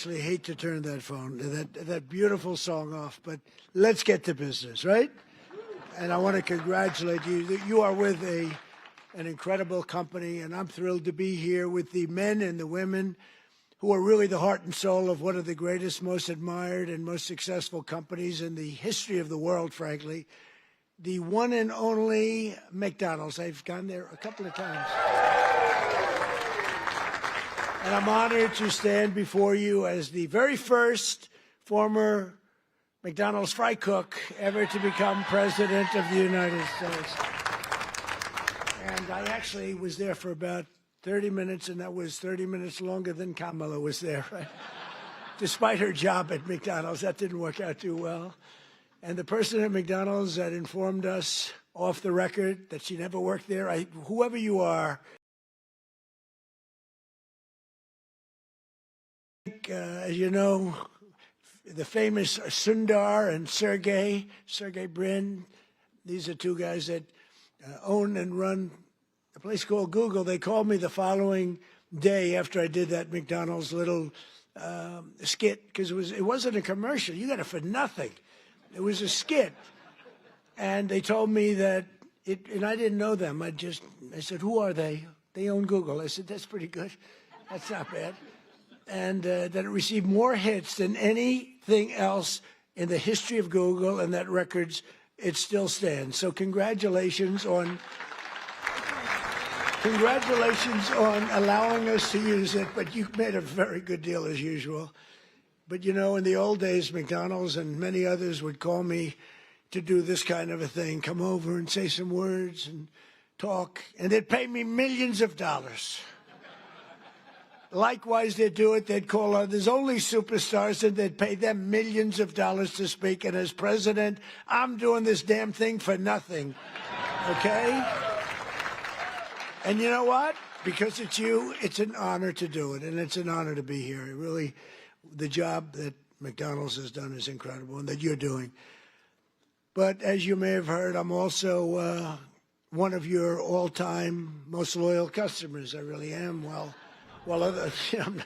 actually hate to turn that phone, that beautiful song off, but let's get to business, right? And I want to congratulate you. You are with an incredible company, and I'm thrilled to be here with the men and the women who are really the heart and soul of one of the greatest, most admired, and most successful companies in the history of the world, frankly, the one and only McDonald's. I've gone there a couple of times. And I'm honored to stand before you as the very first former McDonald's fry cook ever to become president of the United States. And I actually was there for about 30 minutes, and that was 30 minutes longer than Kamala was there, right? Despite her job at McDonald's, that didn't work out too well. And the person at McDonald's that informed us off the record that she never worked there, whoever you are, as you know, the famous Sundar and Sergey Brin, these are two guys that own and run a place called Google. They called me the following day after I did that McDonald's little skit, because it wasn't a commercial. You got it for nothing. It was a skit. And they told me that, and I didn't know them. I said, who are they? They own Google. I said, that's pretty good. That's not bad. And that it received more hits than anything else in the history of Google, and that records, it still stands. So congratulations on allowing us to use it, but you made a very good deal as usual. But you know, in the old days, McDonald's and many others would call me to do this kind of a thing, come over and say some words and talk, and they'd pay me millions of dollars. Likewise, they'd do it. They'd call others, only superstars, and they'd pay them millions of dollars to speak. And as president, I'm doing this damn thing for nothing, okay? And you know what? Because it's you, it's an honor to do it, and it's an honor to be here. Really, the job that McDonald's has done is incredible, and that you're doing. But as you may have heard, I'm also one of your all-time most loyal customers. I really am. Well, I think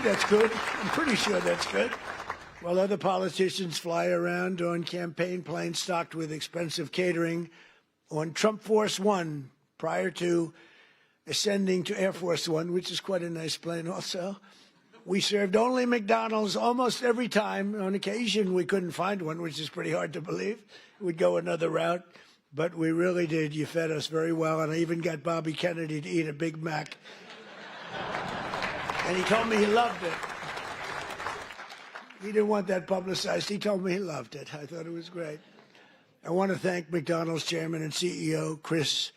that's good. I'm pretty sure that's good. While other politicians fly around on campaign planes stocked with expensive catering, on Trump Force One, prior to ascending to Air Force One, which is quite a nice plane also, we served only McDonald's almost every time. On occasion, we couldn't find one, which is pretty hard to believe. We'd go another route. But we really did. You fed us very well, and I even got Bobby Kennedy to eat a Big Mac. And he told me he loved it. He didn't want that publicized. He told me he loved it. I thought it was great. I want to thank McDonald's chairman and CEO, Chris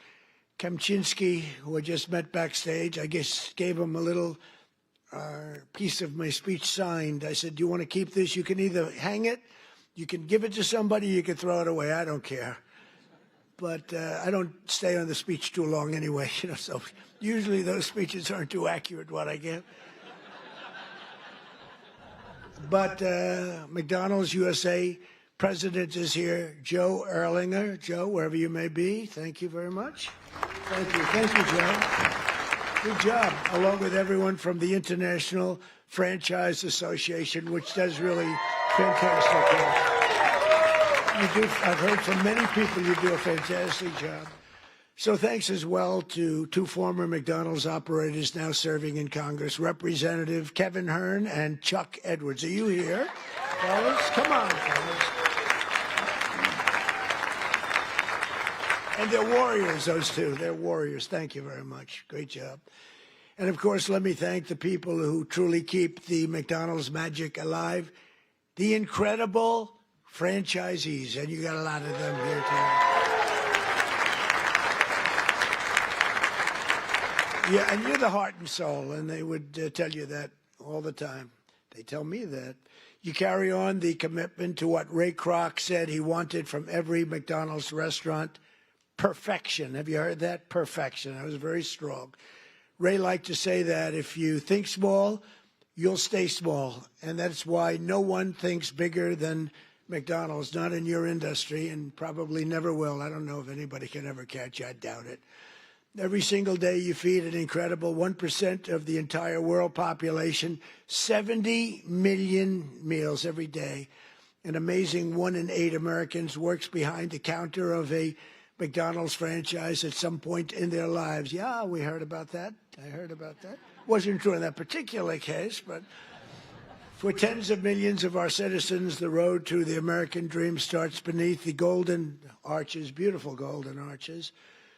Kempczinski, who I just met backstage. I guess gave him a little piece of my speech signed. I said, do you want to keep this? You can either hang it, you can give it to somebody, you can throw it away. I don't care. But I don't stay on the speech too long anyway, you know, so usually those speeches aren't too accurate, what I get. But McDonald's USA president is here, Joe Erlinger. Joe, wherever you may be, thank you very much. Thank you, Joe. Good job, along with everyone from the International Franchise Association, which does really fantastic work. I've heard from many people you do a fantastic job. So thanks as well to two former McDonald's operators now serving in Congress, Representative Kevin Hern and Chuck Edwards. Are you here, fellas? Come on, fellas. And they're warriors, those two. They're warriors. Thank you very much. Great job. And, of course, let me thank the people who truly keep the McDonald's magic alive, the incredible franchisees, and you got a lot of them here today. Yeah, and you're the heart and soul, and they would tell you that all the time. They tell me that. You carry on the commitment to what Ray Kroc said he wanted from every McDonald's restaurant, perfection. Have you heard that? Perfection. That was very strong. Ray liked to say that if you think small, you'll stay small, and that's why no one thinks bigger than McDonald's, not in your industry, and probably never will. I don't know if anybody can ever catch you. I doubt it. Every single day you feed an incredible 1% of the entire world population, 70 million meals every day. An amazing 1 in 8 Americans works behind the counter of a McDonald's franchise at some point in their lives. Yeah, we heard about that. I heard about that. Wasn't true in that particular case, but for tens of millions of our citizens, the road to the American dream starts beneath the golden arches, beautiful golden arches.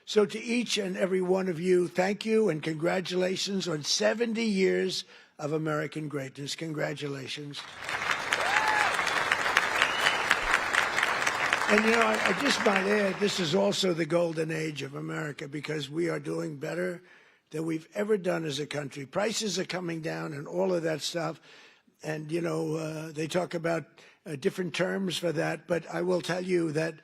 So to each and every one of you, thank you and congratulations on 70 years of American greatness. Congratulations. And, you know, I just might add, this is also the golden age of America because we are doing better than we've ever done as a country. Prices are coming down and all of that stuff. And, you know, they talk about different terms for that. But I will tell you that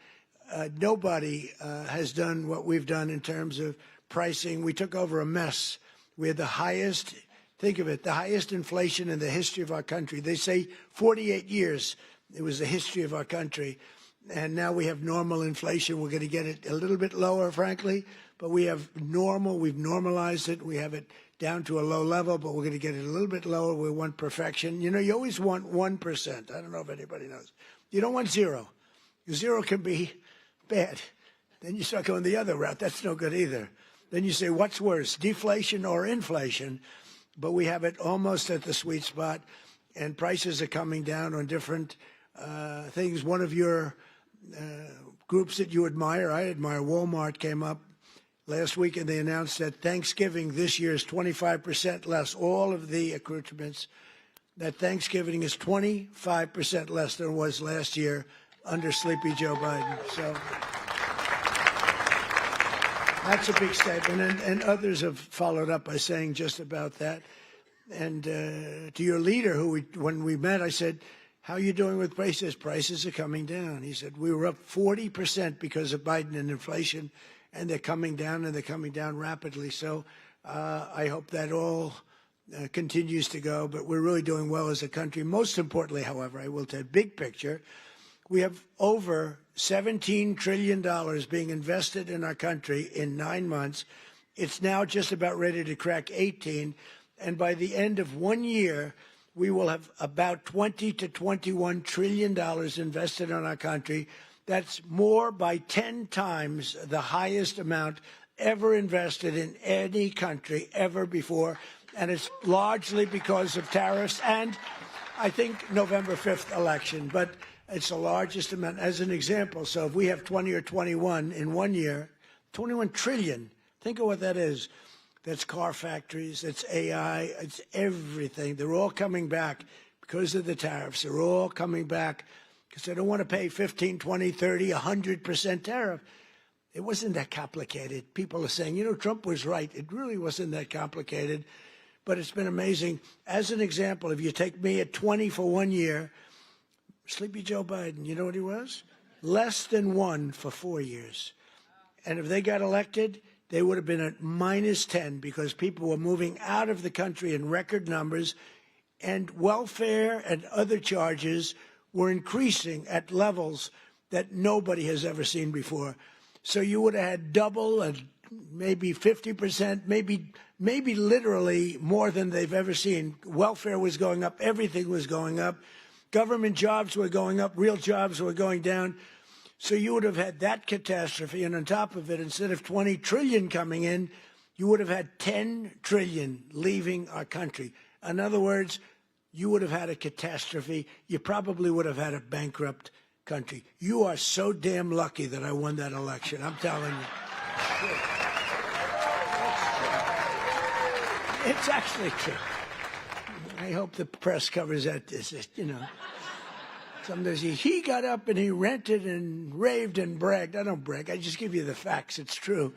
nobody has done what we've done in terms of pricing. We took over a mess. We had the highest, think of it, the highest inflation in the history of our country. They say 48 years it was the history of our country. And now we have normal inflation. We're going to get it a little bit lower, frankly. But we have normal. We've normalized it. We have it down to a low level, but we're going to get it a little bit lower. We want perfection. You know, you always want 1%. I don't know if anybody knows. You don't want 0. 0 can be bad. Then you start going the other route. That's no good either. Then you say, what's worse, deflation or inflation? But we have it almost at the sweet spot, and prices are coming down on different things. One of your groups that you admire, I admire, Walmart, came up last week, and they announced that Thanksgiving this year is 25% less. All of the accoutrements, that Thanksgiving is 25% less than it was last year under Sleepy Joe Biden. So that's a big statement, and others have followed up by saying just about that. And to your leader, when we met, I said, how are you doing with prices? Prices are coming down. He said, we were up 40% because of Biden and inflation, and they're coming down, and they're coming down rapidly. So I hope that all continues to go, but we're really doing well as a country. Most importantly, however, I will tell you, big picture, we have over $17 trillion being invested in our country in 9 months. It's now just about ready to crack 18, and by the end of 1 year, we will have about $20 to $21 trillion invested in our country. That's more by 10 times the highest amount ever invested in any country ever before. And it's largely because of tariffs and, I think, November 5th election. But it's the largest amount. As an example, so if we have 20 or 21 in 1 year, 21 trillion, think of what that is. That's car factories, that's AI, it's everything. They're all coming back because of the tariffs. They're all coming back because they don't want to pay 15, 20, 30, 100% tariff. It wasn't that complicated. People are saying, you know, Trump was right. It really wasn't that complicated, but it's been amazing. As an example, if you take me at 20 for 1 year, Sleepy Joe Biden, you know what he was? Less than 1 for 4 years. And if they got elected, they would have been at -10 because people were moving out of the country in record numbers, and welfare and other charges were increasing at levels that nobody has ever seen before. So you would have had double and maybe 50%, maybe literally more than they've ever seen. Welfare was going up. Everything was going up. Government jobs were going up. Real jobs were going down. So you would have had that catastrophe, and on top of it, instead of 20 trillion coming in, you would have had 10 trillion leaving our country. In other words, you would have had a catastrophe. You probably would have had a bankrupt country. You are so damn lucky that I won that election. I'm telling you. It's actually true. I hope the press covers that. You know. Sometimes he got up and he ranted and raved and bragged. I don't brag. I just give you the facts. It's true.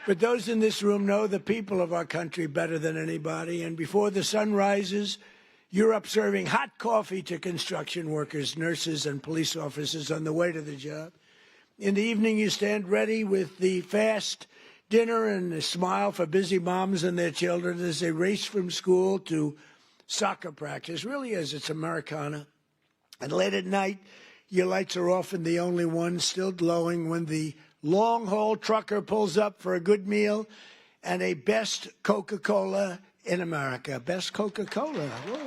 But those in this room know the people of our country better than anybody. And before the sun rises, you're up serving hot coffee to construction workers, nurses, and police officers on the way to the job. In the evening, you stand ready with the fast dinner and a smile for busy moms and their children as they race from school to soccer practice. Really is. It's Americana. And late at night, your lights are often the only ones still glowing when the long-haul trucker pulls up for a good meal and a best Coca-Cola in America. Best Coca-Cola. Whoa.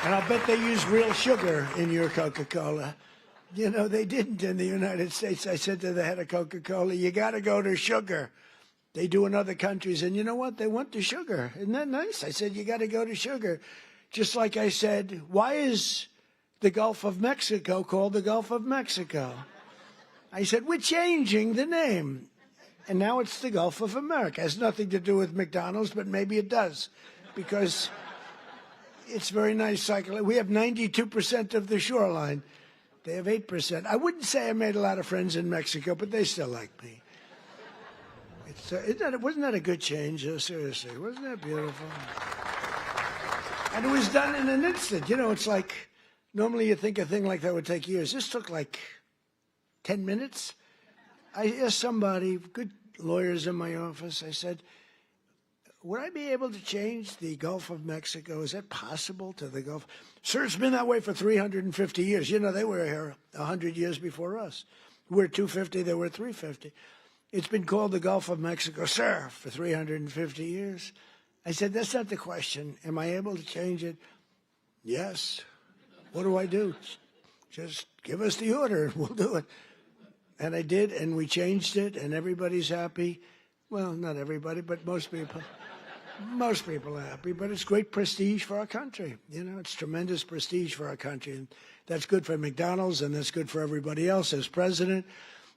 And I'll bet they use real sugar in your Coca-Cola. You know, they didn't in the United States. I said to the head of Coca-Cola, you got to go to sugar. They do in other countries. And you know what? They went to sugar. Isn't that nice? I said, you got to go to sugar. Just like I said, why is the Gulf of Mexico called the Gulf of Mexico? I said, we're changing the name. And now it's the Gulf of America. It has nothing to do with McDonald's, but maybe it does. Because it's very nice cycle. We have 92% of the shoreline. They have 8%. I wouldn't say I made a lot of friends in Mexico, but they still like me. Wasn't that a good change? Seriously, wasn't that beautiful? And it was done in an instant. You know, it's like, normally you think a thing like that would take years. This took like 10 minutes. I asked somebody, good lawyers in my office, I said, would I be able to change the Gulf of Mexico? Is that possible to the Gulf? Sir, it's been that way for 350 years. You know, they were here 100 years before us. We're 250, they were 350. It's been called the Gulf of Mexico, sir, for 350 years. I said, that's not the question. Am I able to change it? Yes. What do I do? Just give us the order and we'll do it. And I did, and we changed it, and everybody's happy. Well, not everybody, but most people. Most people are happy, but it's great prestige for our country. You know, it's tremendous prestige for our country. And that's good for McDonald's, and that's good for everybody else. As president,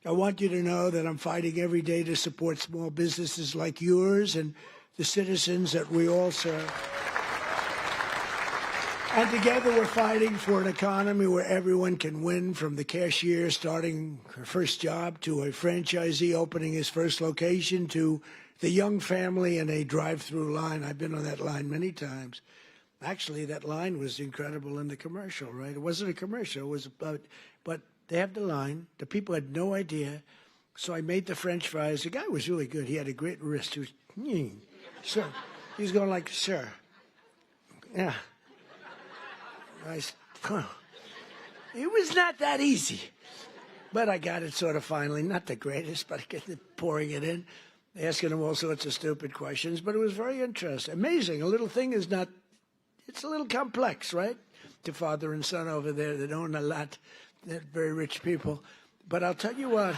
I want you to know that I'm fighting every day to support small businesses like yours and the citizens that we all serve. And together we're fighting for an economy where everyone can win, from the cashier starting her first job to a franchisee opening his first location to the young family in a drive-through line. I've been on that line many times. Actually, that line was incredible in the commercial, right? It wasn't a commercial. It was about, but they have the line. The people had no idea. So I made the French fries. The guy was really good. He had a great wrist. He was, sir. He was going like, sir. Yeah. It was not that easy. But I got it sort of finally. Not the greatest, but I get pouring it in, asking him all sorts of stupid questions. But it was very interesting. Amazing. A little thing is not, it's a little complex, right? To father and son over there that own a lot. They're very rich people. But I'll tell you what.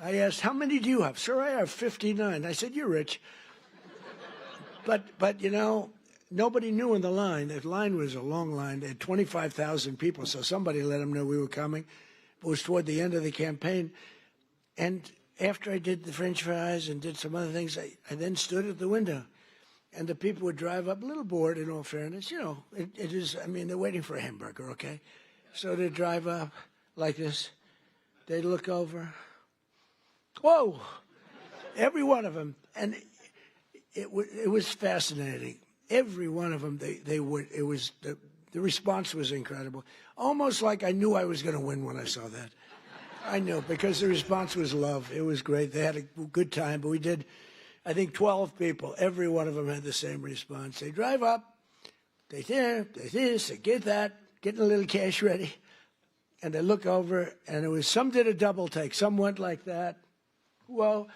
I asked, how many do you have? Sir, I have 59. I said, you're rich. But you know, nobody knew in the line. The line was a long line. They had 25,000 people, so somebody let them know we were coming. It was toward the end of the campaign. And after I did the French fries and did some other things, I then stood at the window. And the people would drive up, a little bored in all fairness. You know, it is, I mean, they're waiting for a hamburger, okay? So they'd drive up like this. They'd look over. Whoa! Every one of them. And it was fascinating. Every one of them, they would, it was, the response was incredible. Almost like I knew I was going to win when I saw that. I knew, because the response was love. It was great. They had a good time, but we did, I think, 12 people. Every one of them had the same response. They drive up, they there, they this, they get that, getting a little cash ready, and they look over, and it was, some did a double take. Some went like that. Well,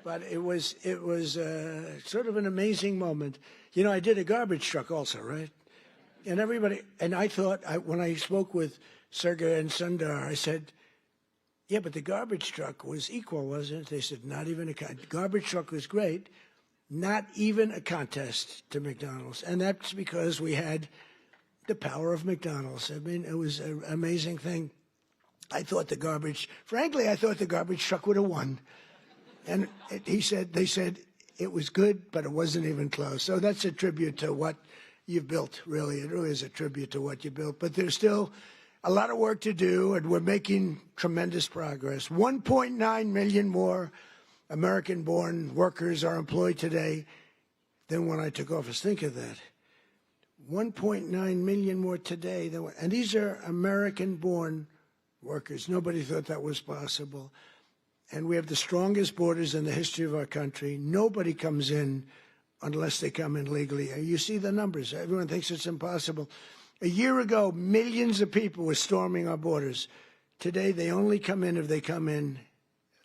but it was sort of an amazing moment. You know, I did a garbage truck also, right? And everybody, and I thought, when I spoke with Sergey and Sundar, I said, yeah, but the garbage truck was equal, wasn't it? They said, not even a contest. Garbage truck was great, not even a contest to McDonald's. And that's because we had the power of McDonald's. I mean, it was an amazing thing. I thought the garbage truck would have won. And they said it was good, but it wasn't even close. So that's a tribute to what you've built, really. It really is a tribute to what you built. But there's still a lot of work to do, and we're making tremendous progress. 1.9 million more American-born workers are employed today than when I took office. Think of that. 1.9 million more today than, and these are American-born workers. Nobody thought that was possible. And we have the strongest borders in the history of our country. Nobody comes in unless they come in legally. You see the numbers. Everyone thinks it's impossible. A year ago, millions of people were storming our borders. Today, they only come in if they come in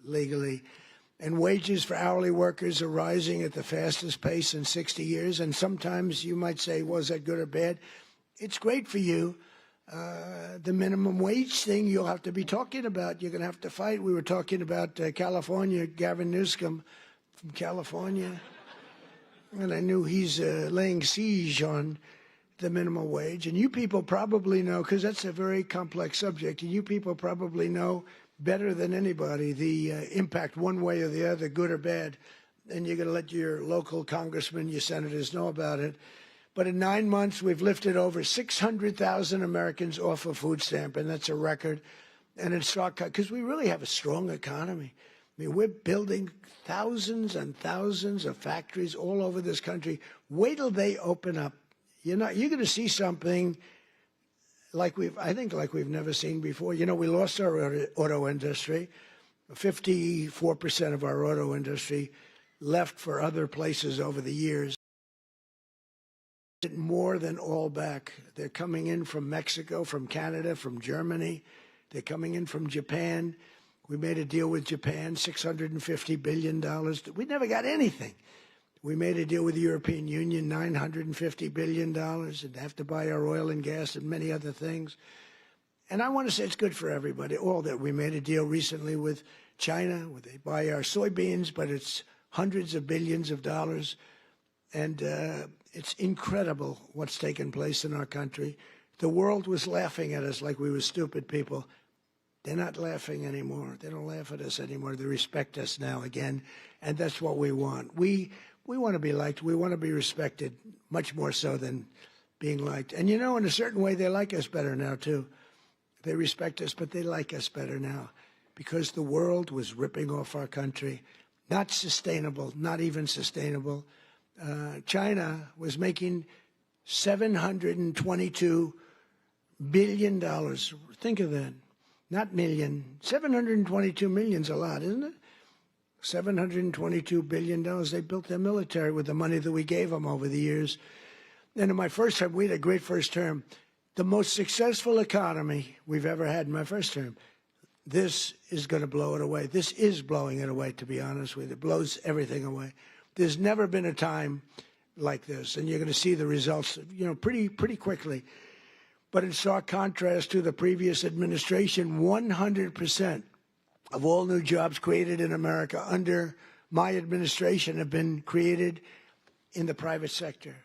legally. And wages for hourly workers are rising at the fastest pace in 60 years. And sometimes you might say, was that good or bad? It's great for you. The minimum wage thing you'll have to be talking about. You're going to have to fight. We were talking about California, Gavin Newsom from California. And I knew he's laying siege on the minimum wage. And you people probably know, because that's a very complex subject, and you people probably know better than anybody the impact one way or the other, good or bad. And you're going to let your local congressmen, your senators know about it. But in 9 months, we've lifted over 600,000 Americans off a food stamp, and that's a record. And it's because we really have a strong economy. I mean, we're building thousands and thousands of factories all over this country. Wait till they open up. You're going to see something like we've never seen before. You know, we lost our auto industry. 54% of our auto industry left for other places over the years. More than all back. They're coming in from Mexico, from Canada, from Germany. They're coming in from Japan. We made a deal with Japan, $650 billion. We never got anything. We made a deal with the European Union, $950 billion, and they have to buy our oil and gas and many other things. And I want to say it's good for everybody, all that. We made a deal recently with China, where they buy our soybeans, but it's hundreds of billions of dollars. And it's incredible what's taken place in our country. The world was laughing at us like we were stupid people. They're not laughing anymore. They don't laugh at us anymore. They respect us now again, and that's what we want. We want to be liked. We want to be respected, much more so than being liked. And, you know, in a certain way, they like us better now, too. They respect us, but they like us better now because the world was ripping off our country. Not sustainable, not even sustainable. China was making $722 billion. Think of that. Not million. 722 million's a lot, isn't it? $722 billion. They built their military with the money that we gave them over the years. And in my first term, we had a great first term. The most successful economy we've ever had in my first term. This is going to blow it away. This is blowing it away, to be honest with you. It blows everything away. There's never been a time like this, and you're going to see the results, you know, pretty quickly. But in stark contrast to the previous administration, 100% of all new jobs created in America under my administration have been created in the private sector.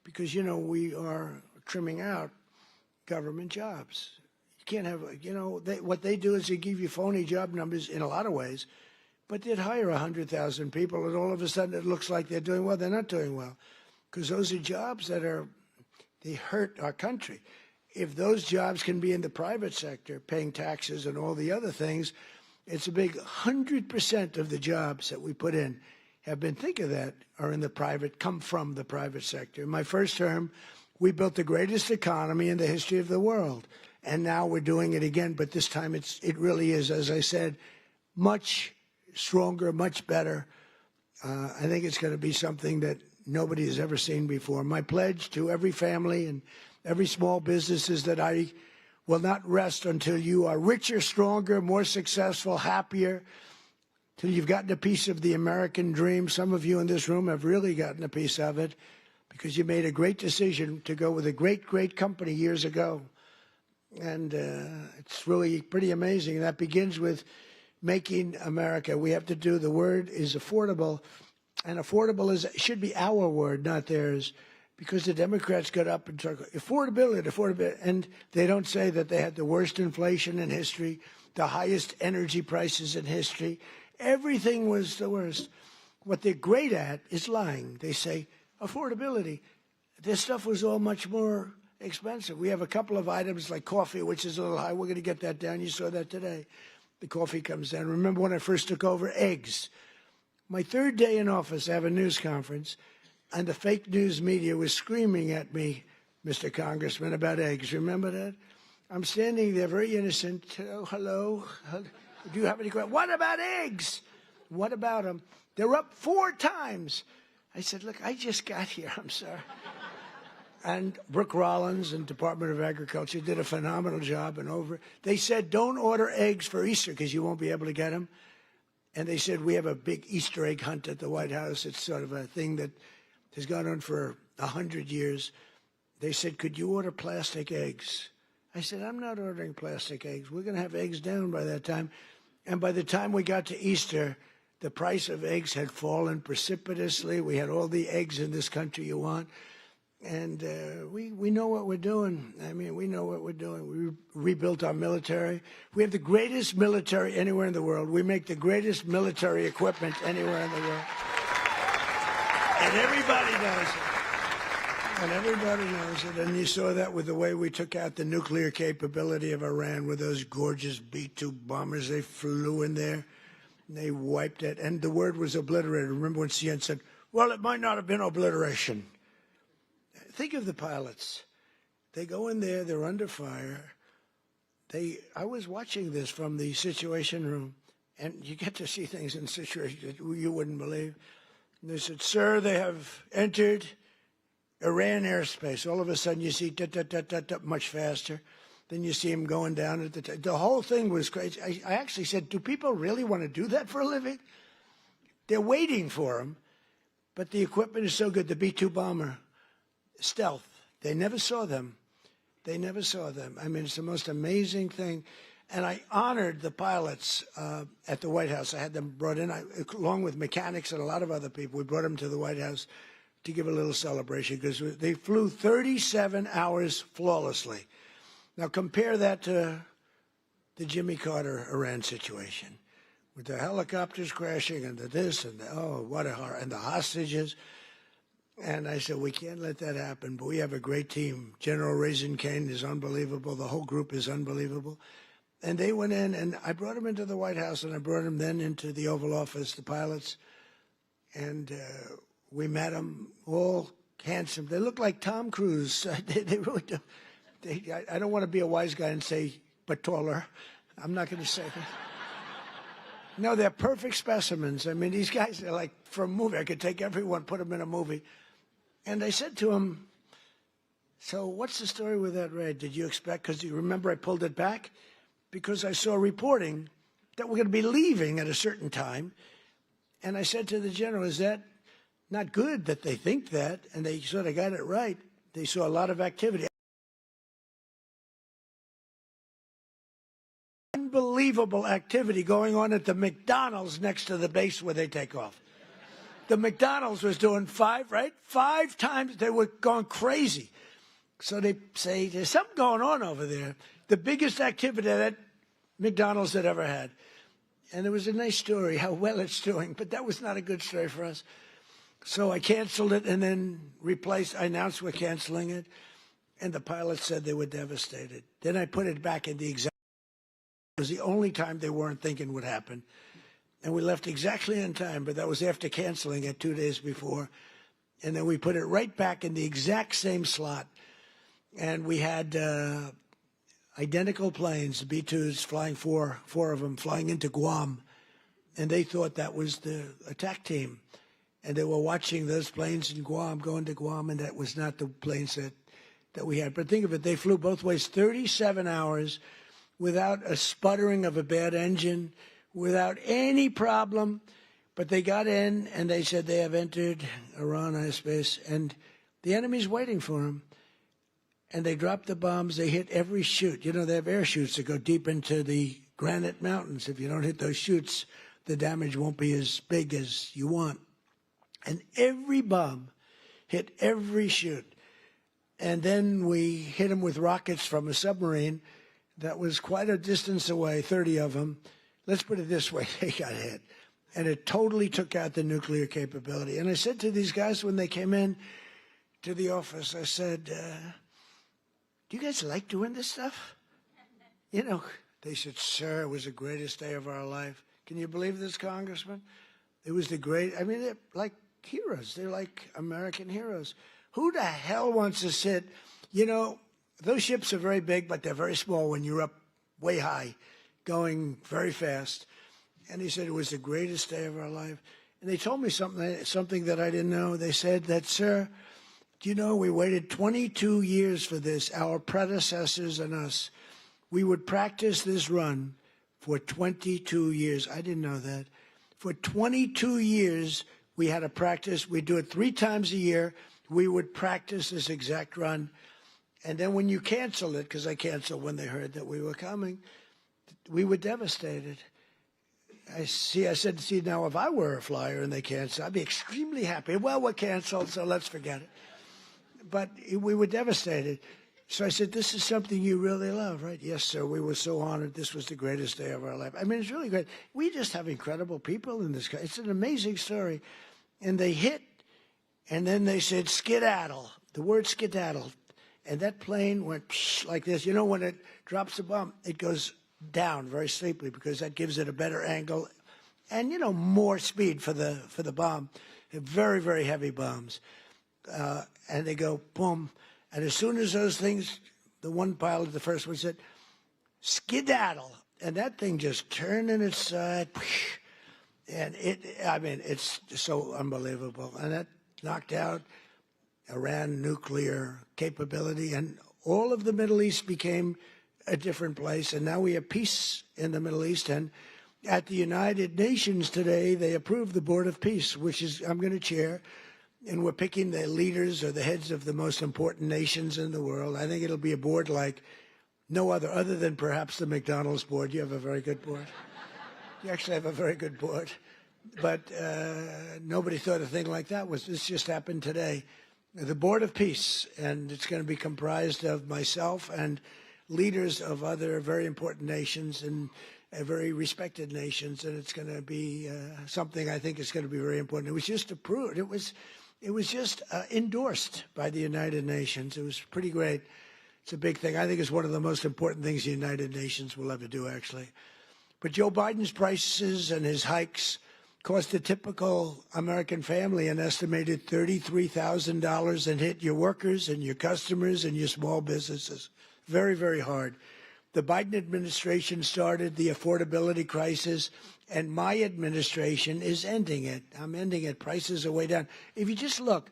Because, you know, we are trimming out government jobs. You can't have, you know, what they do is they give you phony job numbers in a lot of ways, but they'd hire 100,000 people, and all of a sudden it looks like they're doing well. They're not doing well, because those are jobs that they hurt our country. If those jobs can be in the private sector, paying taxes and all the other things, it's a big 100% of the jobs that we put in have been, think of that, are in the private, come from the private sector. In my first term, we built the greatest economy in the history of the world. And now we're doing it again, but this time it really is, as I said, much stronger, much better. I think it's going to be something that nobody has ever seen before. My pledge to every family and every small business is that I will not rest until you are richer, stronger, more successful, happier, till you've gotten a piece of the American dream. Some of you in this room have really gotten a piece of it because you made a great decision to go with a great company years ago. And it's really pretty amazing. That begins with making America. We have to do, the word is affordable, and affordable should be our word, not theirs. Because the Democrats got up and talked affordability, and they don't say that they had the worst inflation in history, the highest energy prices in history. Everything was the worst. What they're great at is lying. They say affordability. This stuff was all much more expensive. We have a couple of items like coffee, which is a little high. We're going to get that down. You saw that today. The coffee comes down. Remember when I first took over? Eggs. My third day in office, I have a news conference. And the fake news media was screaming at me, Mr. Congressman, about eggs. Remember that? I'm standing there very innocent. Oh, hello. Do you have any questions? What about eggs? What about them? They're up 4 times. I said, look, I just got here. I'm sorry. And Brooke Rollins and Department of Agriculture did a phenomenal job. And they said, don't order eggs for Easter because you won't be able to get them. And they said, we have a big Easter egg hunt at the White House. It's sort of a thing that has gone on for 100 years. They said, could you order plastic eggs? I said, I'm not ordering plastic eggs. We're going to have eggs down by that time. And by the time we got to Easter, the price of eggs had fallen precipitously. We had all the eggs in this country you want. And we know what we're doing. I mean, we know what we're doing. We rebuilt our military. We have the greatest military anywhere in the world. We make the greatest military equipment anywhere in the world. And everybody knows it. And everybody knows it. And you saw that with the way we took out the nuclear capability of Iran with those gorgeous B-2 bombers. They flew in there. And they wiped it. And the word was obliterated. Remember when CNN said, well, it might not have been obliteration. Think of the pilots. They go in there, they're under fire. I was watching this from the Situation Room, and you get to see things in situations that you wouldn't believe. And they said, sir, they have entered Iran airspace. All of a sudden you see much faster. Then you see them going down at the whole thing was crazy. I actually said, do people really want to do that for a living? They're waiting for them, but the equipment is so good. The B-2 bomber, stealth. They never saw them. They never saw them. I mean, it's the most amazing thing. And I honored the pilots at the White House. I had them brought in, along with mechanics and a lot of other people. We brought them to the White House to give a little celebration because they flew 37 hours flawlessly. Now compare that to the Jimmy Carter Iran situation with the helicopters crashing and the this and the, oh, what a horror, and the hostages. And I said, we can't let that happen, but we have a great team. General Raisin Kane is unbelievable. The whole group is unbelievable. And they went in, and I brought them into the White House, and I brought them then into the Oval Office, the pilots. And we met them, all handsome. They look like Tom Cruise. They really do. I don't want to be a wise guy and say, but taller. I'm not going to say that. No, they're perfect specimens. I mean, these guys are like for a movie. I could take everyone, put them in a movie. And I said to him, so what's the story with that raid? Did you expect, because you remember I pulled it back? Because I saw reporting that we're going to be leaving at a certain time. And I said to the general, is that not good that they think that? And they sort of got it right. They saw a lot of activity. Unbelievable activity going on at the McDonald's next to the base where they take off. The McDonald's was doing 5 times. They were going crazy. So they say, there's something going on over there. The biggest activity that McDonald's had ever had. And it was a nice story, how well it's doing. But that was not a good story for us. So I canceled it and then I announced we're canceling it. And the pilots said they were devastated. Then I put it back in the exact. It was the only time they weren't thinking would happen. And we left exactly on time, but that was after canceling it 2 days before. And then we put it right back in the exact same slot. And we had identical planes, B-2s, flying four of them, flying into Guam. And they thought that was the attack team. And they were watching those planes in Guam, going to Guam, and that was not the planes that we had. But think of it, they flew both ways 37 hours without a sputtering of a bad engine, without any problem. But they got in, and they said they have entered Iran airspace, and the enemy's waiting for them. And they dropped the bombs. They hit every chute. You know, they have air chutes that go deep into the granite mountains. If you don't hit those chutes, the damage won't be as big as you want. And every bomb hit every chute. And then we hit them with rockets from a submarine that was quite a distance away, 30 of them. Let's put it this way, they got hit. And it totally took out the nuclear capability. And I said to these guys when they came in to the office, I said, do you guys like doing this stuff? You know, they said, sir, it was the greatest day of our life. Can you believe this, Congressman? It was the I mean, they're like heroes. They're like American heroes. Who the hell wants to sit, you know, those ships are very big, but they're very small when you're up way high, going very fast. And he said it was the greatest day of our life. And they told me something that I didn't know. They said that, sir, Do you know we waited 22 years for this, our predecessors and us. We would practice this run for 22 years. I didn't know that. For 22 years, we had to practice. We'd do it 3 times a year. We would practice this exact run. And then when you cancel it, because I canceled when they heard that we were coming, we were devastated. I said, see, now if I were a flyer and they canceled, I'd be extremely happy. Well, we're canceled, so let's forget it. But we were devastated. So I said, this is something you really love, right? Yes, sir. We were so honored. This was the greatest day of our life. I mean, it's really great. We just have incredible people in this country. It's an amazing story. And they hit, and then they said, skedaddle, the word skedaddle. And that plane went like this. You know, when it drops a bomb, it goes down very sleepily because that gives it a better angle and, you know, more speed for the bomb. They're very, very heavy bombs. And they go, boom. And as soon as those things, the one pilot, the first one said, skedaddle. And that thing just turned in its side. And it's so unbelievable. And that knocked out Iran nuclear capability. And all of the Middle East became a different place. And now we have peace in the Middle East. And at the United Nations today, they approved the Board of Peace, which is I'm going to chair. And we're picking the leaders or the heads of the most important nations in the world. I think it'll be a board like no other than perhaps the McDonald's board. You have a very good board. You actually have a very good board. But nobody thought a thing like that this just happened today. The Board of Peace, and it's going to be comprised of myself and leaders of other very important nations and very respected nations. And it's going to be something I think is going to be very important. It was just approved. It was just endorsed by the United Nations. It was pretty great. It's a big thing. I think it's one of the most important things the United Nations will ever do, actually. But Joe Biden's prices and his hikes cost a typical American family an estimated $33,000 and hit your workers and your customers and your small businesses. Very, very hard. The Biden administration started the affordability crisis, and my administration is ending it. I'm ending it. Prices are way down. If you just look,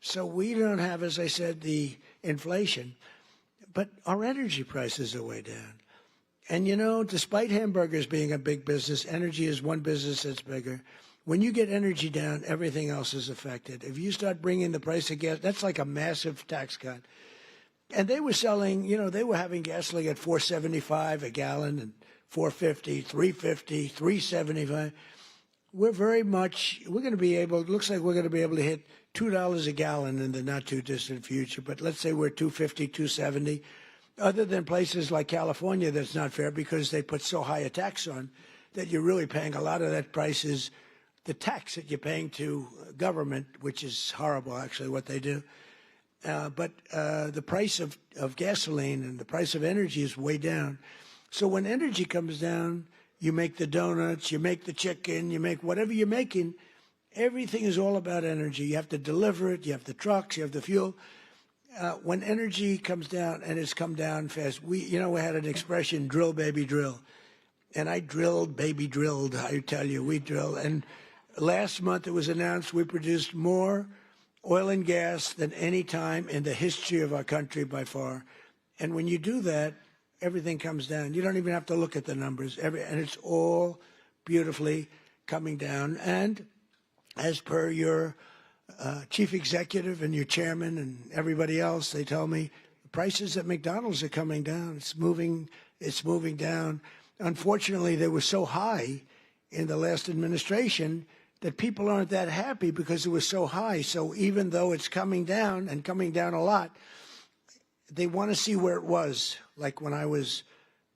so we don't have, as I said, the inflation, but our energy prices are way down. And, you know, despite hamburgers being a big business, energy is one business that's bigger. When you get energy down, everything else is affected. If you start bringing the price of gas, that's like a massive tax cut. And they were selling, you know, they were having gasoline at $4.75 a gallon and $4.50, $3.50, $3.75. We're going to be able, it looks like we're going to be able to hit $2 a gallon in the not too distant future. But let's say we're $2.50, $2.70. Other than places like California, that's not fair because they put so high a tax on that you're really paying a lot of that price is the tax that you're paying to government, which is horrible, actually, what they do. But the price of gasoline and the price of energy is way down. So when energy comes down, you make the donuts, you make the chicken, you make whatever you're making. Everything is all about energy. You have to deliver it. You have the trucks. You have the fuel. When energy comes down, and it's come down fast, we had an expression, drill, baby, drill. And I drilled, baby, drilled, I tell you, we drilled. And last month it was announced we produced more oil and gas than any time in the history of our country by far. And when you do that, everything comes down. You don't even have to look at the numbers. And it's all beautifully coming down. And as per your chief executive and your chairman and everybody else, they tell me the prices at McDonald's are coming down. It's moving down. Unfortunately, they were so high in the last administration that people aren't that happy because it was so high. So even though it's coming down and coming down a lot, they want to see where it was, like when I was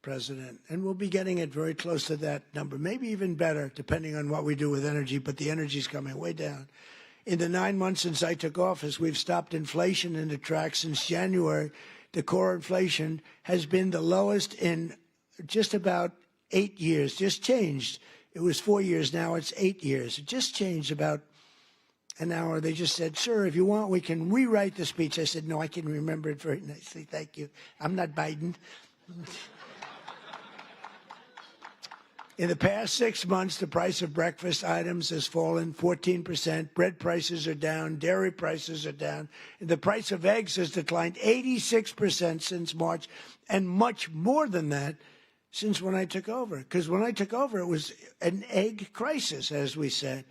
president. And we'll be getting it very close to that number, maybe even better, depending on what we do with energy. But the energy's coming way down. In the 9 months since I took office, we've stopped inflation in the tracks. Since January, the core inflation has been the lowest in just about 8 years, just changed. It was 4 years, now it's 8 years. It just changed about an hour. They just said, sir, if you want, we can rewrite the speech. I said, no, I can remember it very nicely. Thank you. I'm not Biden. In the past 6 months, the price of breakfast items has fallen 14%. Bread prices are down. Dairy prices are down. And the price of eggs has declined 86% since March, and much more than that since when I took over. Because when I took over, it was an egg crisis, as we said.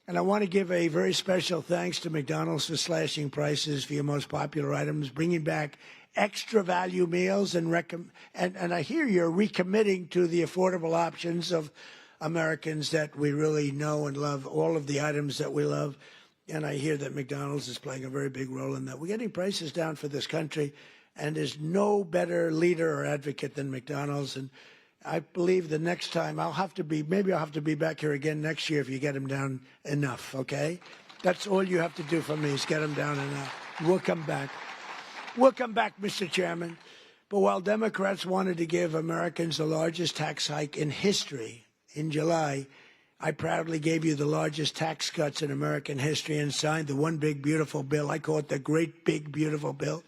And I want to give a very special thanks to McDonald's for slashing prices for your most popular items, bringing back extra value meals, and I hear you're recommitting to the affordable options of Americans that we really know and love, all of the items that we love. And I hear that McDonald's is playing a very big role in that. We're getting prices down for this country, and there's no better leader or advocate than McDonald's. And I believe the next time maybe I'll have to be back here again next year if you get them down enough, okay? That's all you have to do for me is get them down enough. We'll come back. We'll come back, Mr. Chairman. But while Democrats wanted to give Americans the largest tax hike in history in July, I proudly gave you the largest tax cuts in American history and signed the one big beautiful bill, I call it the great big beautiful bill,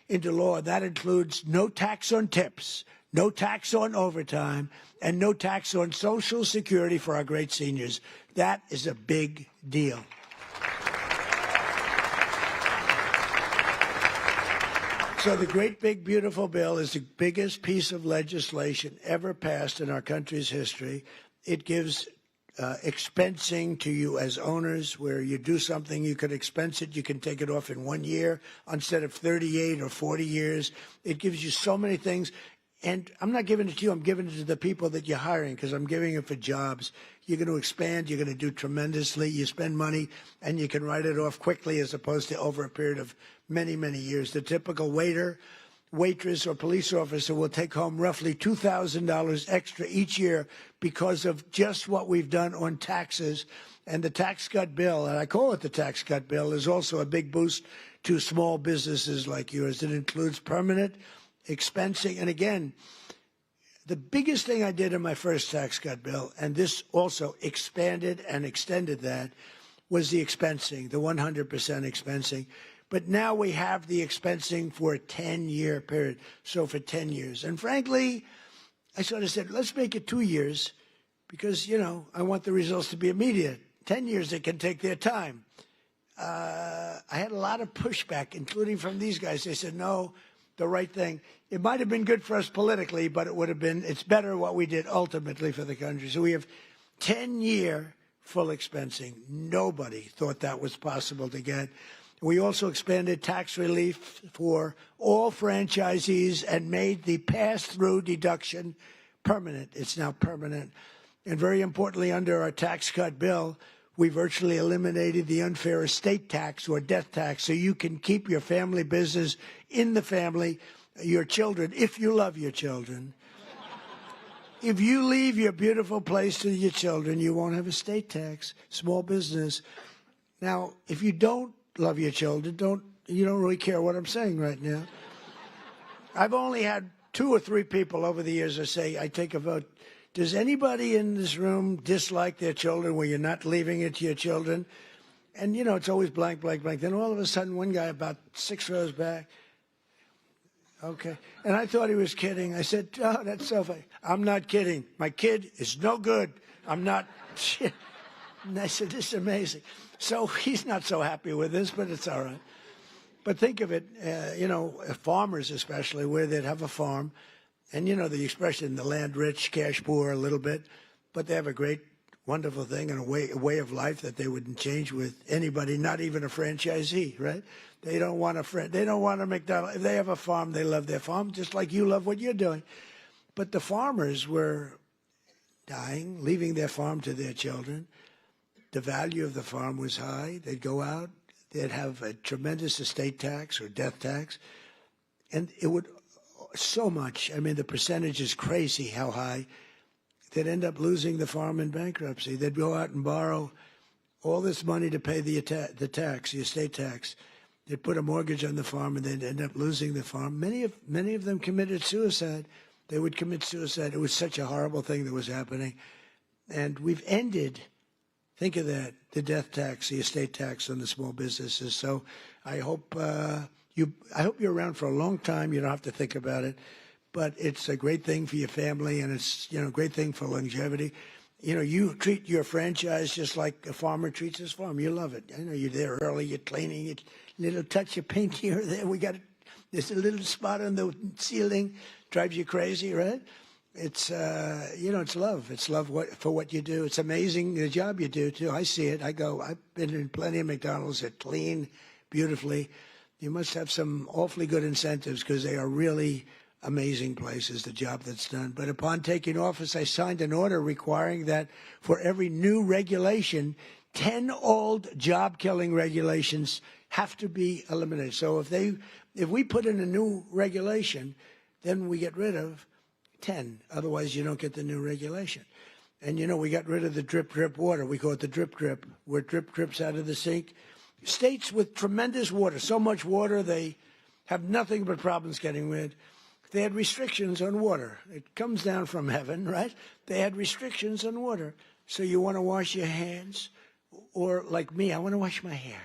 into law. That includes no tax on tips, no tax on overtime, and no tax on Social Security for our great seniors. That is a big deal. So the great big beautiful bill is the biggest piece of legislation ever passed in our country's history. It gives expensing to you as owners, where you do something, you could expense it, you can take it off in 1 year instead of 38 or 40 years. It gives you so many things. And I'm not giving it to you, I'm giving it to the people that you're hiring, because I'm giving it for jobs. You're going to expand, you're going to do tremendously, you spend money, and you can write it off quickly as opposed to over a period of many, many years. The typical waiter, waitress, or police officer will take home roughly $2,000 extra each year because of just what we've done on taxes. And the tax cut bill, and I call it the tax cut bill, is also a big boost to small businesses like yours. It includes permanent expensing. And again, the biggest thing I did in my first tax cut bill, and this also expanded and extended that, was the expensing, the 100% expensing. But now we have the expensing for a 10-year period, so for 10 years. And frankly, I sort of said, let's make it 2 years because, you know, I want the results to be immediate. 10 years, they can take their time. I had a lot of pushback, including from these guys. They said, no, the right thing. It might have been good for us politically, but it's better what we did ultimately for the country. So we have 10-year full expensing. Nobody thought that was possible to get. We also expanded tax relief for all franchisees and made the pass-through deduction permanent. It's now permanent. And very importantly, under our tax cut bill, we virtually eliminated the unfair estate tax or death tax, so you can keep your family business in the family, your children, if you love your children. If you leave your beautiful place to your children, you won't have estate tax, small business. Now, if you don't love your children, you don't really care what I'm saying right now. I've only had 2 or 3 people over the years that say, I take a vote. Does anybody in this room dislike their children where you're not leaving it to your children? And, you know, it's always blank, blank, blank. Then all of a sudden, one guy about 6 rows back, okay. And I thought he was kidding. I said, oh, that's so funny. I'm not kidding. My kid is no good. I'm not. And I said, this is amazing. So he's not so happy with this, but it's all right. But think of it, you know, farmers especially, where they'd have a farm. And, you know, the expression, the land rich, cash poor a little bit. But they have a great, wonderful thing and a way of life that they wouldn't change with anybody, not even a franchisee, right? They don't want a McDonald's. If they have a farm, they love their farm, just like you love what you're doing. But the farmers were dying, leaving their farm to their children. The value of the farm was high. They'd go out. They'd have a tremendous estate tax or death tax. And it would so much. I mean, the percentage is crazy how high. They'd end up losing the farm in bankruptcy. They'd go out and borrow all this money to pay the tax, the estate tax. They'd put a mortgage on the farm, and they'd end up losing the farm. Many of them committed suicide. They would commit suicide. It was such a horrible thing that was happening. And we've ended, think of that, the death tax, the estate tax on the small businesses. So I hope you're around for a long time. You don't have to think about it. but it's a great thing for your family, and it's, a great thing for longevity. You treat your franchise just like a farmer treats his farm. You love it. You're there early, you're cleaning it, little touch of paint here or there. There's a little spot on the ceiling, drives you crazy, right? It's, it's love. It's love for what you do. It's amazing the job you do, too. I see it. I've been in plenty of McDonald's that clean beautifully. You must have some awfully good incentives because they are really amazing places, the job that's done. But upon taking office, I signed an order requiring that for every new regulation, 10 old job-killing regulations have to be eliminated. So if we put in a new regulation, then we get rid of 10. Otherwise, you don't get the new regulation. And, we got rid of the drip, drip water. We call it the drip, drip, where drip drips out of the sink. States with tremendous water, so much water, they have nothing but problems getting rid. They had restrictions on water. It comes down from heaven, right? They had restrictions on water. So you want to wash your hands, or like me, I want to wash my hair.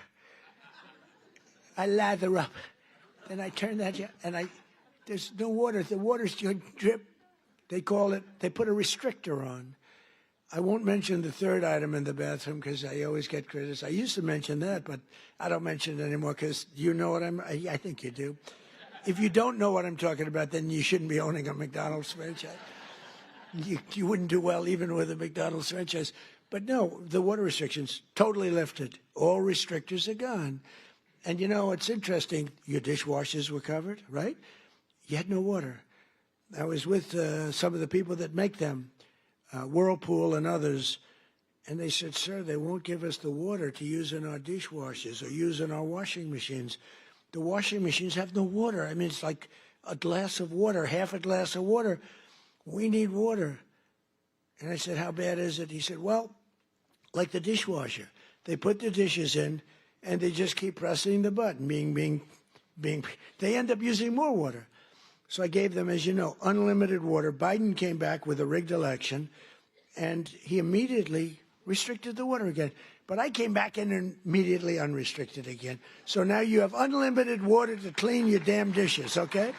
I lather up, and I turn that, and there's no water. The water's just drip. They put a restrictor on. I won't mention the third item in the bathroom because I always get criticized. I used to mention that, but I don't mention it anymore because you know what I think you do. If you don't know what I'm talking about, then you shouldn't be owning a McDonald's franchise. You wouldn't do well even with a McDonald's franchise. But no, the water restrictions totally lifted. All restrictors are gone. And it's interesting. Your dishwashers were covered, right? You had no water. I was with some of the people that make them, Whirlpool and others, and they said, sir, they won't give us the water to use in our dishwashers or use in our washing machines. The washing machines have no water. I mean, it's like a glass of water, half a glass of water. We need water. And I said, how bad is it? He said, well, like the dishwasher. They put the dishes in, and they just keep pressing the button, they end up using more water. So I gave them, as you know, unlimited water. Biden came back with a rigged election, and he immediately restricted the water again. But I came back in and immediately unrestricted again. So now you have unlimited water to clean your damn dishes, okay?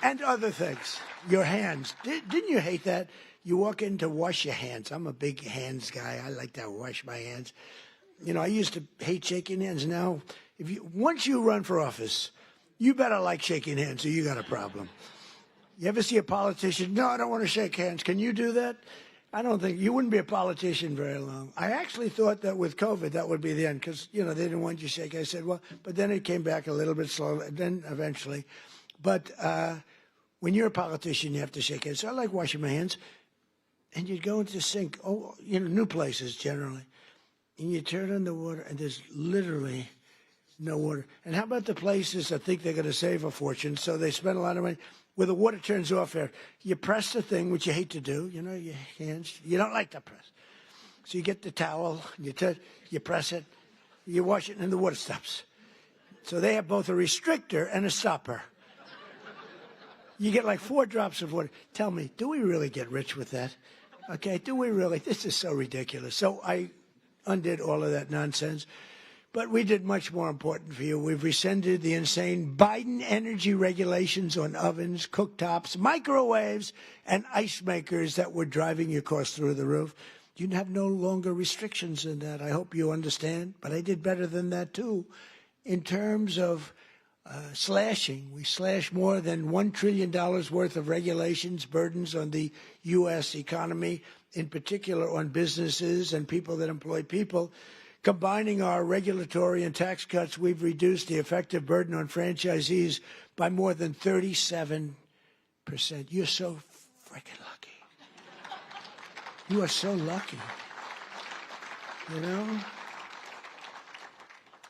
And other things. Your hands. Didn't you hate that? You walk in to wash your hands. I'm a big hands guy. I like to wash my hands. I used to hate shaking hands. Now, once you run for office, you better like shaking hands or you got a problem. You ever see a politician? No, I don't want to shake hands. Can you do that? I don't think you wouldn't be a politician very long. I actually thought that with COVID, that would be the end because, they didn't want you to shake. I said, well, but then it came back a little bit slowly, then eventually. But when you're a politician, you have to shake hands. So I like washing my hands. And you'd go into the sink, new places generally, and you turn on the water, and there's literally no water. And how about the places that think they're going to save a fortune, so they spend a lot of money, where the water turns off there. You press the thing, which you hate to do, your hands, you don't like to press. So you get the towel, you press it, you wash it, and the water stops. So they have both a restrictor and a stopper. You get like 4 drops of water. Tell me, do we really get rich with that? Okay, do we really? This is so ridiculous. So I undid all of that nonsense. But we did much more important for you. We've rescinded the insane Biden energy regulations on ovens, cooktops, microwaves, and ice makers that were driving your costs through the roof. You have no longer restrictions in that. I hope you understand. But I did better than that, too. In terms of slashing, we slashed more than $1 trillion worth of regulations, burdens on the U.S. economy, in particular on businesses and people that employ people. Combining our regulatory and tax cuts, we've reduced the effective burden on franchisees by more than 37%. You're so freaking lucky. You are so lucky.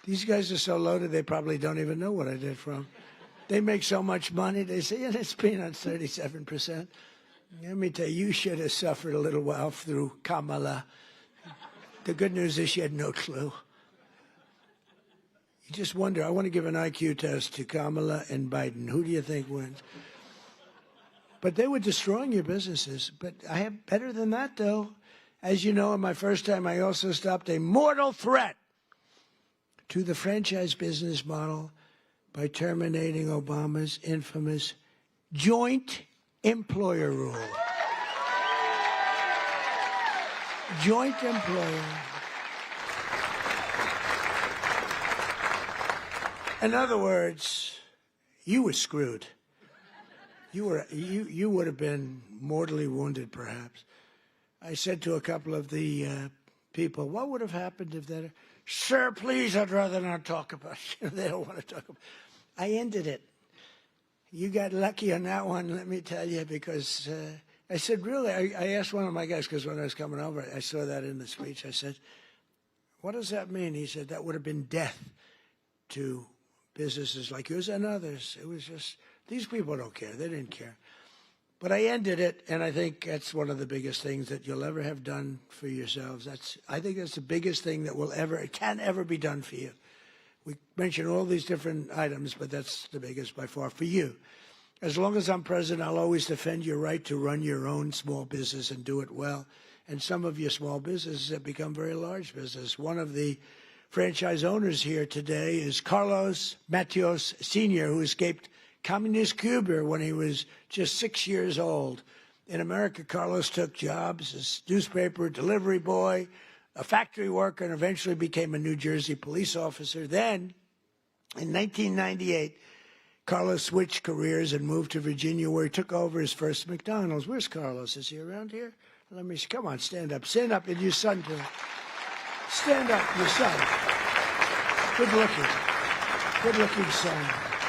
These guys are so loaded, they probably don't even know what I did for them. They make so much money, they say, it's peanuts, 37%. Let me tell you, you should have suffered a little while through Kamala. The good news is she had no clue. You just wonder, I want to give an IQ test to Kamala and Biden. Who do you think wins? But they were destroying your businesses. But I have better than that, though. As you know, in my first time, I also stopped a mortal threat to the franchise business model by terminating Obama's infamous joint employer rule. Joint employer. In other words, you were screwed. You would have been mortally wounded, perhaps. I said to a couple of the people, what would have happened if that? Sir, please, I'd rather not talk about it. They don't want to talk about it. I ended it. You got lucky on that one, let me tell you, because I said, really, I asked one of my guys, because when I was coming over, I saw that in the speech. I said, what does that mean? He said, that would have been death to businesses like yours and others. It was just, these people don't care. They didn't care. But I ended it, and I think that's one of the biggest things that you'll ever have done for yourselves. I think that's the biggest thing that can ever be done for you. We mentioned all these different items, but that's the biggest by far for you. As long as I'm president, I'll always defend your right to run your own small business and do it well. And some of your small businesses have become very large business. One of the franchise owners here today is Carlos Matios Sr., who escaped communist Cuba when he was just 6 years old. In America, Carlos took jobs as newspaper delivery boy, a factory worker, and eventually became a New Jersey police officer. Then, in 1998, Carlos switched careers and moved to Virginia, where he took over his first McDonald's. Where's Carlos? Is he around here? Let me see. Come on, stand up. Stand up, and your son too. Stand up, your son. Good looking son.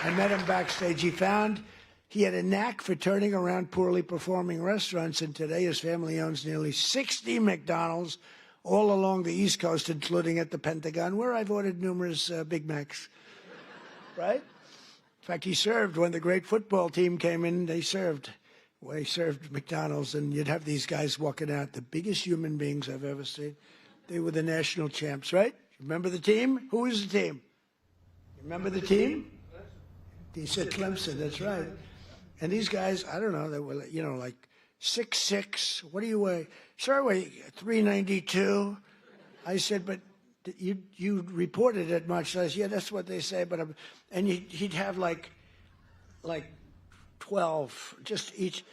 I met him backstage. He had a knack for turning around poorly performing restaurants, and today his family owns nearly 60 McDonald's all along the East Coast, including at the Pentagon, where I've ordered numerous Big Macs. Right? In fact, he served when the great football team came in. They served McDonald's, and you'd have these guys walking out, the biggest human beings I've ever seen. They were the national champs, right? Remember the team? Who was the team? Remember the team? He said Clemson, that's right. And these guys, I don't know, they were, like 6'6". What do you weigh? Sir, I weigh 392. I said, but you reported it much less. Yeah, that's what they say. But and he'd have like 12, just each.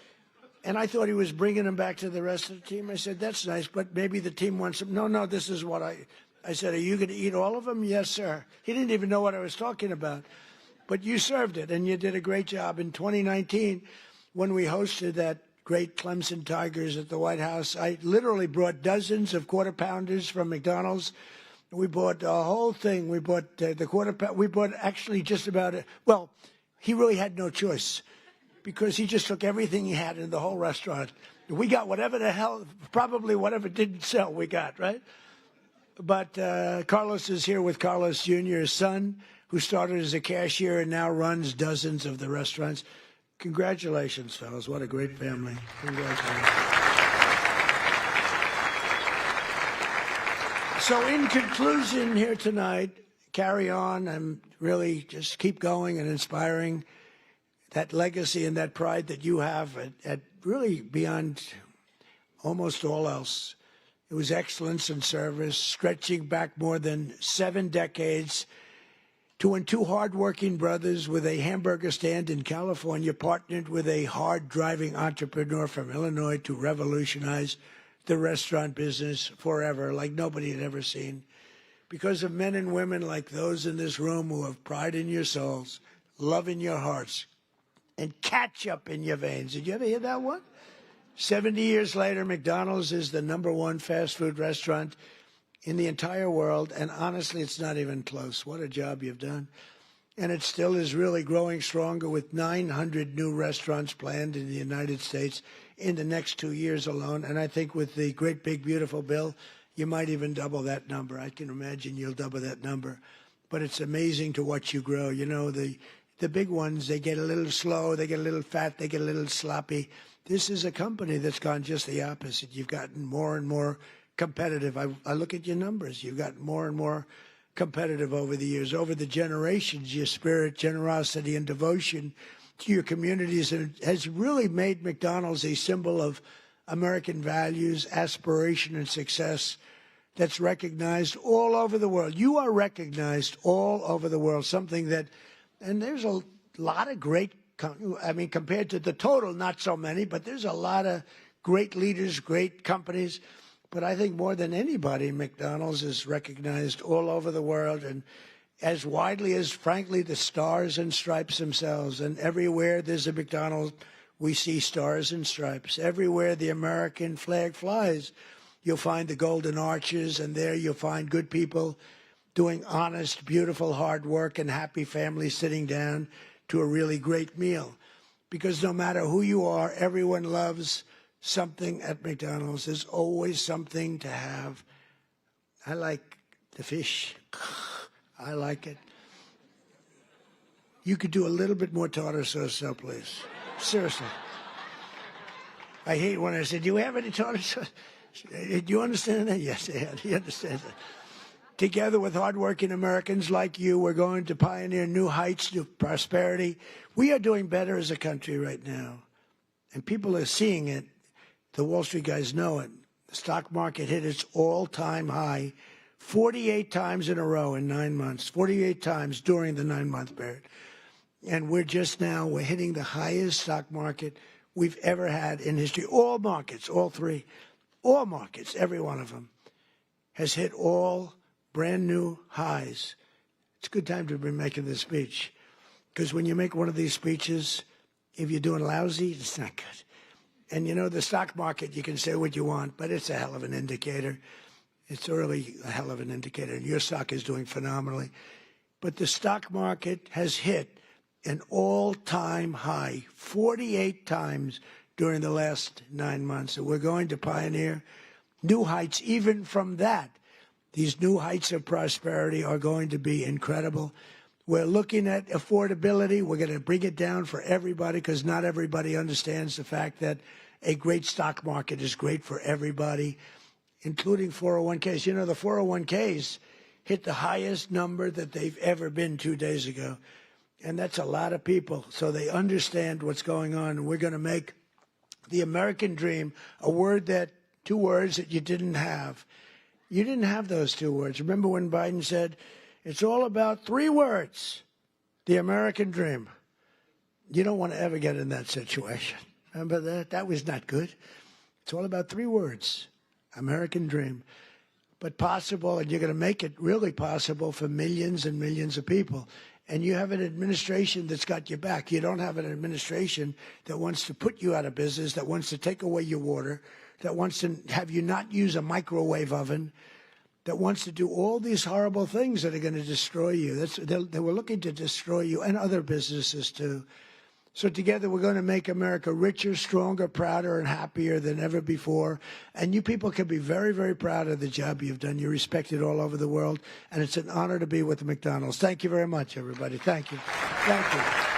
And I thought he was bringing them back to the rest of the team. I said, that's nice, but maybe the team wants them. No, this is what I said, are you going to eat all of them? Yes, sir. He didn't even know what I was talking about. But you served it, and you did a great job. In 2019, when we hosted that great Clemson Tigers at the White House, I literally brought dozens of quarter pounders from McDonald's. We bought the whole thing. We bought the quarter pound. We bought actually just about it. Well, he really had no choice because he just took everything he had in the whole restaurant. We got whatever the hell, probably whatever didn't sell, we got, right? But Carlos is here with Carlos Jr., his son, who started as a cashier and now runs dozens of the restaurants. Congratulations, fellas. What a great family. Congratulations. So in conclusion here tonight, carry on and really just keep going and inspiring that legacy and that pride that you have at really beyond almost all else. It was excellence in service, stretching back more than 7 decades to when 2 hardworking brothers with a hamburger stand in California partnered with a hard-driving entrepreneur from Illinois to revolutionize the restaurant business forever, like nobody had ever seen. Because of men and women like those in this room who have pride in your souls, love in your hearts, and ketchup in your veins. Did you ever hear that one? 70 years later, McDonald's is the #1 fast food restaurant in the entire world, and honestly, it's not even close. What a job you've done. And it still is really growing stronger with 900 new restaurants planned in the United States in the next 2 years alone. And I think with the great big beautiful bill, you might even double that number. I can imagine you'll double that number. But it's amazing to watch you grow. You know, the big ones, they get a little slow, they get a little fat, they get a little sloppy. This is a company that's gone just the opposite. You've gotten more and more competitive. I look at your numbers. You've gotten more and more competitive over the years, over the generations. Your spirit, generosity, and devotion to your communities has really made McDonald's a symbol of American values, aspiration, and success that's recognized all over the world. You are recognized all over the world, something that, and there's a lot of great I mean, compared to the total, not so many, but there's a lot of great leaders, great companies. But I think more than anybody, McDonald's is recognized all over the world, and as widely as, frankly, the stars and stripes themselves. And everywhere there's a McDonald's, we see stars and stripes. Everywhere the American flag flies, you'll find the golden arches, and there you'll find good people doing honest, beautiful, hard work, and happy families sitting down to a really great meal. Because no matter who you are, everyone loves something at McDonald's. There's always something to have. I like the fish. I like it. You could do a little bit more tartar sauce, though, please. Seriously. I hate when I say, do you have any tartar sauce? Do you understand that? Yes, he understands that. Together with hardworking Americans like you, we're going to pioneer new heights of prosperity. We are doing better as a country right now, and people are seeing it. The Wall Street guys know it. The stock market hit its all-time high 48 times in a row in 9 months, 48 times during the 9-month period. And we're hitting the highest stock market we've ever had in history. All markets, all three, all markets, every one of them has hit all brand new highs. It's a good time to be making this speech, because when you make one of these speeches, if you're doing lousy, it's not good. And you know, the stock market, you can say what you want, but it's a hell of an indicator. It's really a hell of an indicator. Your stock is doing phenomenally. But the stock market has hit an all-time high 48 times during the last 9 months. And we're going to pioneer new heights even from that. These new heights of prosperity are going to be incredible. We're looking at affordability. We're going to bring it down for everybody, because not everybody understands the fact that a great stock market is great for everybody, including 401ks. You know, the 401ks hit the highest number that they've ever been 2 days ago. And that's a lot of people. So they understand what's going on. And we're going to make the American dream two words that you didn't have. You didn't have those 2 words. Remember when Biden said, it's all about 3 words, the American dream? You don't want to ever get in that situation. Remember that? That was not good. It's all about 3 words, American dream. But possible, and you're going to make it really possible for millions and millions of people. And you have an administration that's got your back. You don't have an administration that wants to put you out of business, that wants to take away your water, that wants to have you not use a microwave oven, that wants to do all these horrible things that are going to destroy you. They were looking to destroy you and other businesses too. So together we're going to make America richer, stronger, prouder, and happier than ever before. And you people can be very, very proud of the job you've done. You're respected all over the world, and it's an honor to be with McDonald's. Thank you very much, everybody. Thank you. Thank you.